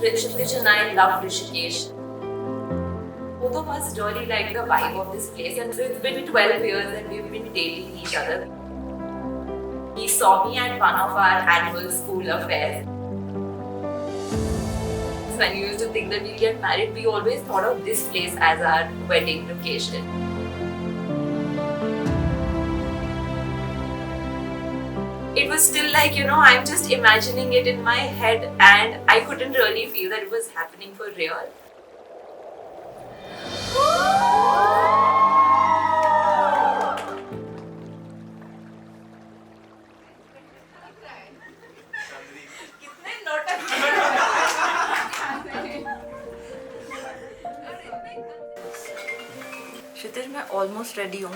Kshitij and I love Rishikesh. Both of us really like the vibe of this place, and it's been 12 years and we've been dating each other. He saw me at one of our annual school affairs. When we used to think that we'll get married, we always thought of this place as our wedding location. It was still like, I'm just imagining it in my head, and I couldn't really feel that it was happening for real. Kshitij, मैं almost ready हूँ.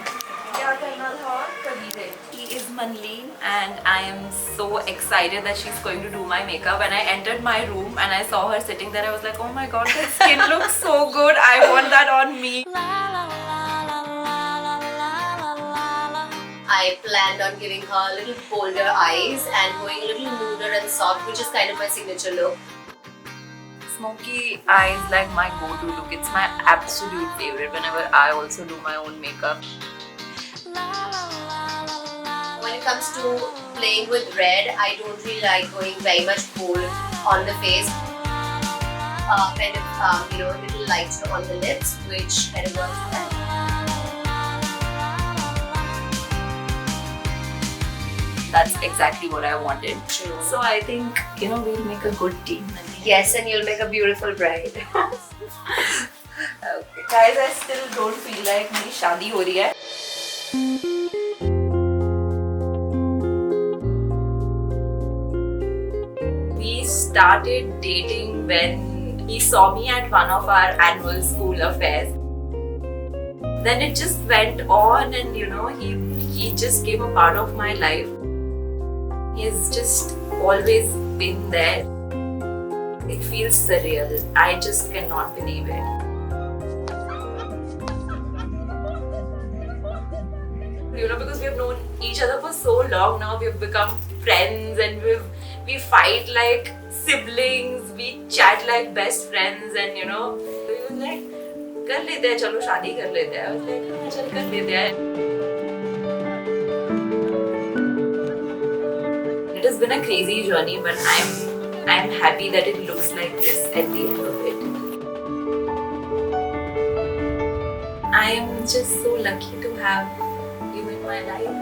क्या करना था और कभी गए. She is Manleen and I am so excited that she's going to do my makeup. When I entered my room and I saw her sitting there, I was like, oh my god, that skin looks so good. I want that on me. I planned on giving her little bolder eyes and going a little nuder and soft, which is kind of my signature look. Smoky eyes like my go-to look. It's my absolute favorite whenever I also do my own makeup. When it comes to playing with red, I don't really like going very much bold on the face. Kind of, a little lighter on the lips, which kind of works well. That's exactly what I wanted. True. So I think, we'll make a good team. Yes, and you'll make a beautiful bride. Okay. Guys, I still don't feel like मेरी शादी हो रही है. We started dating when he saw me at one of our annual school affairs. Then it just went on, and he just became a part of my life. He's just always been there. It feels surreal. I just cannot believe it. Because we have known each other for so long now, we've become friends, and we fight like siblings, we chat like best friends, and he was like, कर लेते हैं, चलो शादी कर लेते हैं. I was like, हाँ चल कर लेते हैं. It has been a crazy journey, but I'm happy that it looks like this at the end of it. I am just so lucky to have you in my life.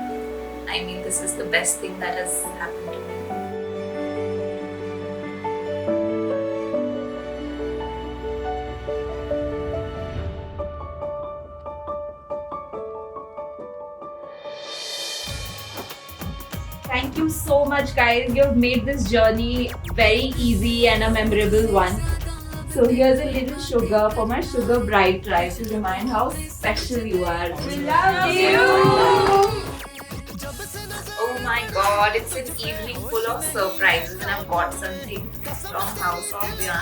I mean, this is the best thing that has happened to me. Thank you so much, guys. You've made this journey very easy and a memorable one. So here's a little sugar for my sugar bride tribe to remind how special you are. We love you! Oh my god, it's an evening full of surprises, and I've got something from House of Vian.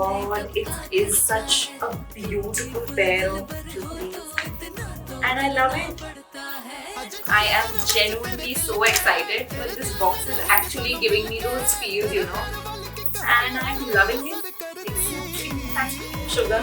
Oh my god, it is such a beautiful pair of Juttis, and I love it. I am genuinely so excited because this box is actually giving me those feels, and I'm loving it. Thank you, sugar.